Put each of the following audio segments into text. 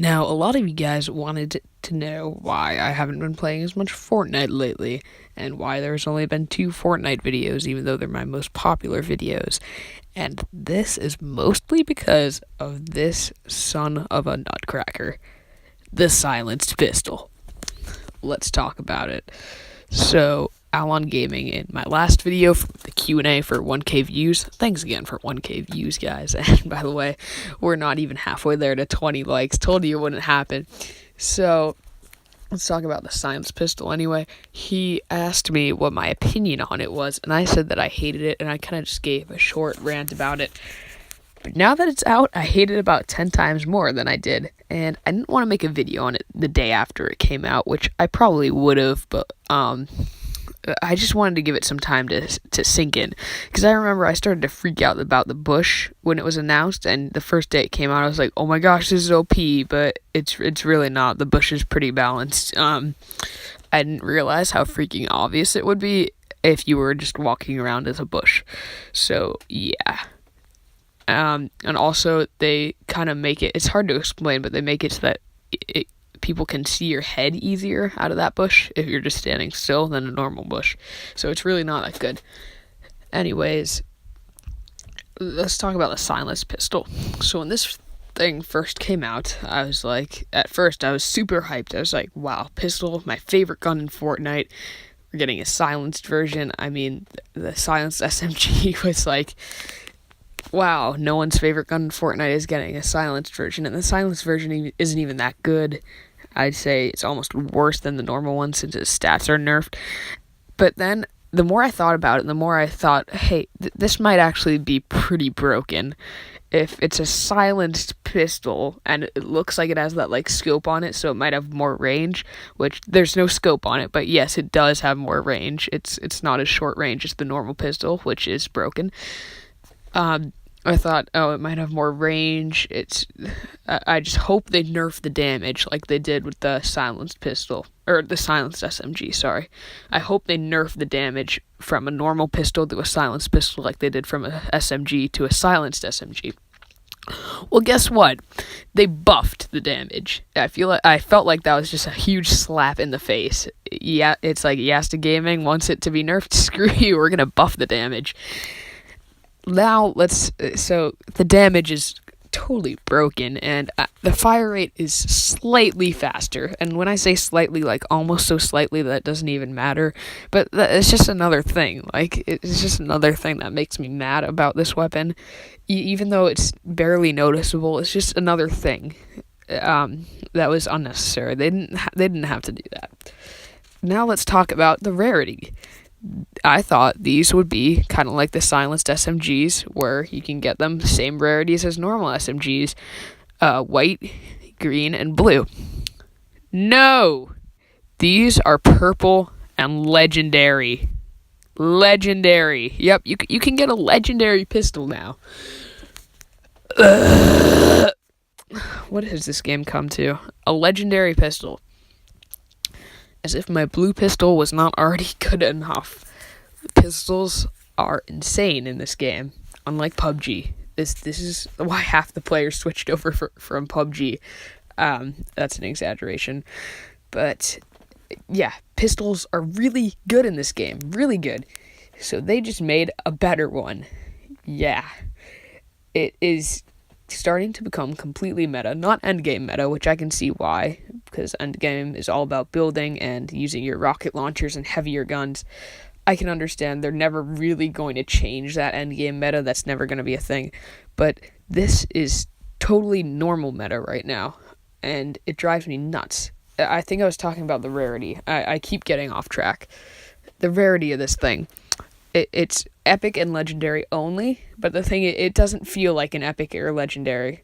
Now, a lot of you guys wanted to know why I haven't been playing as much Fortnite lately, and why there's only been 2 Fortnite videos, even though they're my most popular videos. And this is mostly because of this son of a nutcracker, the silenced pistol. Let's talk about it. So, Alon Gaming, in my last video, the Q&A for 1K views. Thanks again for 1K views, guys. And by the way, we're not even halfway there to 20 likes. Told you it wouldn't happen. So, let's talk about the silenced pistol anyway. He asked me what my opinion on it was, and I said that I hated it, and I kind of just gave a short rant about it. But now that it's out, I hate it about 10 times more than I did. And I didn't want to make a video on it the day after it came out, which I probably would have, but I just wanted to give it some time to sink in, because I remember I started to freak out about the bush when it was announced, and the first day it came out, I was like, oh my gosh, this is OP, but it's really not. The bush is pretty balanced. I didn't realize how freaking obvious it would be if you were just walking around as a bush. So, yeah. And also, they kind of make it's hard to explain, but they make it so that people can see your head easier out of that bush if you're just standing still than a normal bush. So it's really not that good. Anyways, let's talk about the silenced pistol. So when this thing first came out, I was like, at first I was super hyped. I was like, wow, pistol, my favorite gun in Fortnite. We're getting a silenced version. I mean, the silenced SMG was like, wow, no one's favorite gun in Fortnite is getting a silenced version, and the silenced version isn't even that good. I'd say it's almost worse than the normal one since its stats are nerfed. But then, the more I thought about it, the more I thought, hey, this might actually be pretty broken. If it's a silenced pistol, and it looks like it has that, scope on it, so it might have more range, which there's no scope on it, but yes, it does have more range. It's not as short range as the normal pistol, which is broken. I thought, oh, it might have more range. I just hope they nerf the damage like they did with the silenced pistol, or the silenced SMG, sorry. I hope they nerf the damage from a normal pistol to a silenced pistol like they did from a SMG to a silenced SMG. Well, guess what? They buffed the damage. I felt like that was just a huge slap in the face. Yeah, it's like Yasta Gaming wants it to be nerfed. Screw you, we're gonna buff the damage. Now, so the damage is totally broken, and the fire rate is slightly faster, and when I say slightly, almost so slightly that it doesn't even matter, but it's just another thing, it's just another thing that makes me mad about this weapon, even though it's barely noticeable. It's just another thing, that was unnecessary. They didn't have to do that. Now let's talk about the rarity. I thought these would be kind of like the silenced SMGs, where you can get them the same rarities as normal SMGs, white, green, and blue. No! These are purple and legendary. Legendary. Yep, you can get a legendary pistol now. What has this game come to? A legendary pistol. As if my blue pistol was not already good enough. Pistols are insane in this game, unlike PUBG. This is why half the players switched over from PUBG. That's an exaggeration. But, yeah, pistols are really good in this game. Really good. So they just made a better one. Yeah. It is starting to become completely meta, not endgame meta, which I can see why, because endgame is all about building and using your rocket launchers and heavier guns. I can understand they're never really going to change that endgame meta. That's never going to be a thing. But this is totally normal meta right now, and it drives me nuts. I think I was talking about the rarity. I keep getting off track. The rarity of this thing. It's epic and legendary only, but the thing, it doesn't feel like an epic or legendary.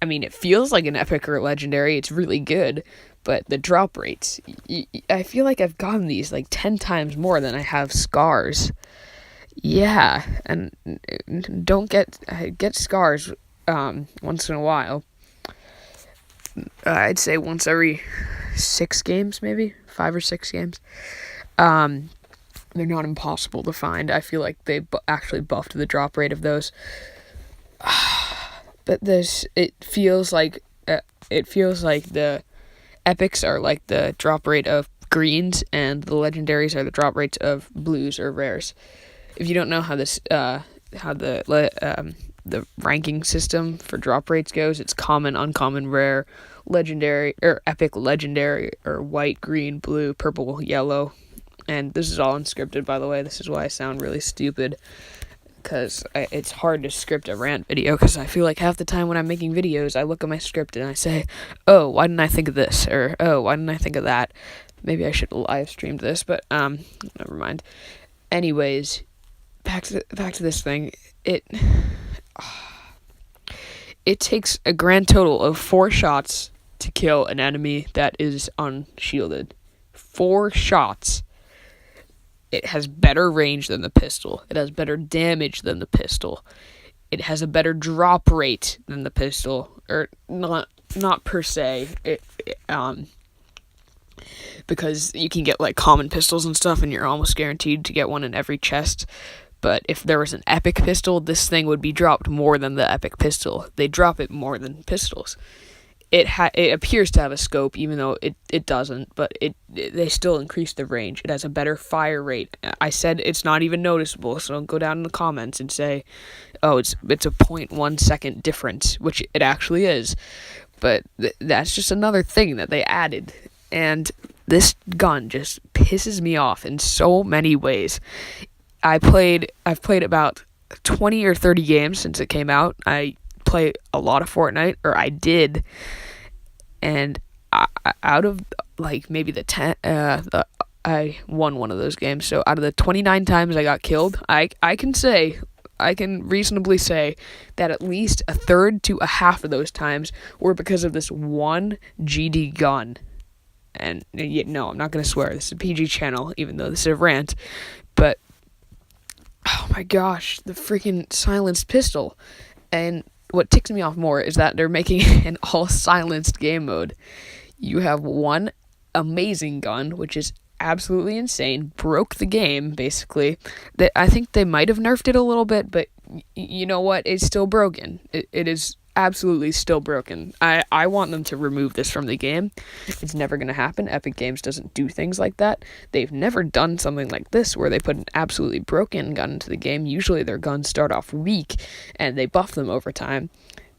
I mean, it feels like an epic or legendary. It's really good, but the drop rates, I feel like I've gotten these 10 times more than I have scars. Yeah, and don't get scars once in a while. I'd say once every 6 games, maybe 5 or 6 games. They're not impossible to find. I feel like they actually buffed the drop rate of those. But it feels like it feels like the epics are like the drop rate of greens, and the legendaries are the drop rates of blues or rares. If you don't know how the ranking system for drop rates goes, it's common, uncommon, rare, legendary, or epic, legendary, or white, green, blue, purple, yellow. And this is all unscripted, by the way. This is why I sound really stupid, because it's hard to script a rant video, because I feel like half the time when I'm making videos, I look at my script and I say, oh, why didn't I think of this? Or, oh, why didn't I think of that? Maybe I should live stream this, but never mind. Anyways, back to this thing. It takes a grand total of 4 shots to kill an enemy that is unshielded. 4 shots. It has better range than the pistol. It has better damage than the pistol. It has a better drop rate than the pistol, or not per se. Because you can get like common pistols and stuff, and you're almost guaranteed to get one in every chest. But if there was an epic pistol, this thing would be dropped more than the epic pistol. They drop it more than pistols. It appears to have a scope, even though it doesn't, but they still increase the range. It has a better fire rate. I said it's not even noticeable, so don't go down in the comments and say, oh, it's a 0.1 second difference, which it actually is. But that's just another thing that they added. And this gun just pisses me off in so many ways. I've played about 20 or 30 games since it came out. I play a lot of Fortnite, or I did, and out of like maybe the 10, I won one of those games. So out of the 29 times I got killed, I can reasonably say that at least a third to a half of those times were because of this one GD gun. And no, I'm not gonna swear. This is a PG channel, even though this is a rant. But oh my gosh, the freaking silenced pistol. And what ticks me off more is that they're making an all-silenced game mode. You have one amazing gun, which is absolutely insane, broke the game, basically. I think they might have nerfed it a little bit, but you know what? It's still broken. It is absolutely still broken. I want them to remove this from the game. It's never going to happen. Epic Games doesn't do things like that. They've never done something like this where they put an absolutely broken gun into the game. Usually their guns start off weak and they buff them over time,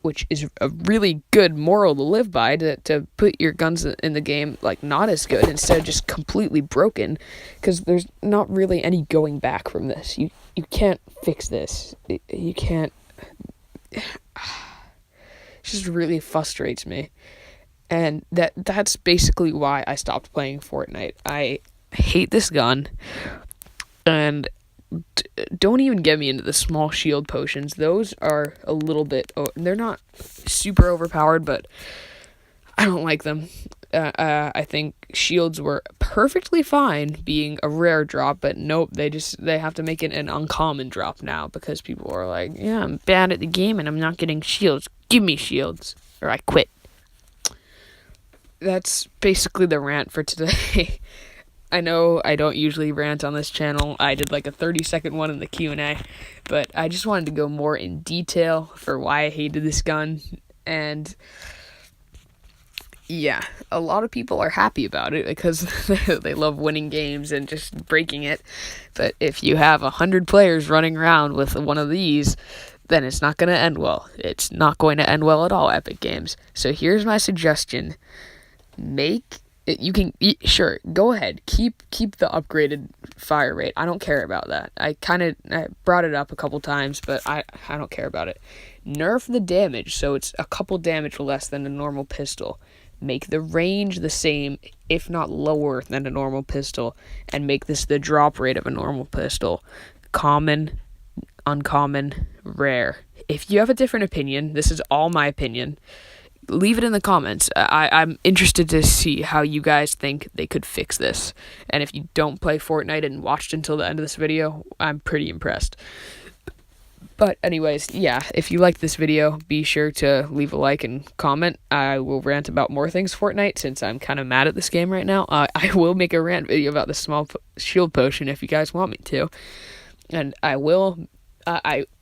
which is a really good moral to live by, to put your guns in the game like not as good instead of just completely broken, because there's not really any going back from this. You can't fix this. You can't. It just really frustrates me, and that's basically why I stopped playing Fortnite. I hate this gun, and don't even get me into the small shield potions. Those are a little bit, they're not super overpowered, but I don't like them. I think shields were perfectly fine being a rare drop, but nope, they have to make it an uncommon drop now, because people are like, yeah, I'm bad at the game and I'm not getting shields. Give me shields, or I quit. That's basically the rant for today. I know I don't usually rant on this channel. I did like a 30-second one in the Q&A, but I just wanted to go more in detail for why I hated this gun. And yeah, a lot of people are happy about it because they love winning games and just breaking it. But if you have 100 players running around with one of these, then it's not going to end well. It's not going to end well at all, Epic Games. So here's my suggestion. Sure, go ahead. Keep the upgraded fire rate. I don't care about that. I brought it up a couple times, but I don't care about it. Nerf the damage so it's a couple damage less than a normal pistol. Make the range the same, if not lower than a normal pistol, and make this the drop rate of a normal pistol. Common, uncommon, rare. If you have a different opinion, this is all my opinion, leave it in the comments. I'm interested to see how you guys think they could fix this. And if you don't play Fortnite and watched until the end of this video, I'm pretty impressed. But anyways, yeah, if you liked this video, be sure to leave a like and comment. I will rant about more things Fortnite, since I'm kind of mad at this game right now. I will make a rant video about the small shield potion if you guys want me to. And I will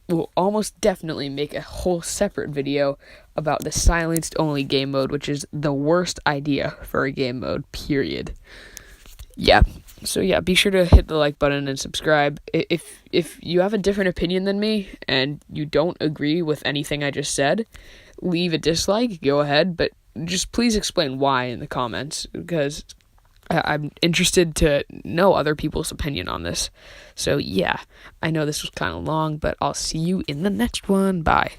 will almost definitely make a whole separate video about the silenced only game mode, which is the worst idea for a game mode, period. Yeah. So yeah, be sure to hit the like button and subscribe. If you have a different opinion than me and you don't agree with anything I just said, leave a dislike, go ahead, but just please explain why in the comments, because I'm interested to know other people's opinion on this. So yeah, I know this was kind of long, but I'll see you in the next one. Bye.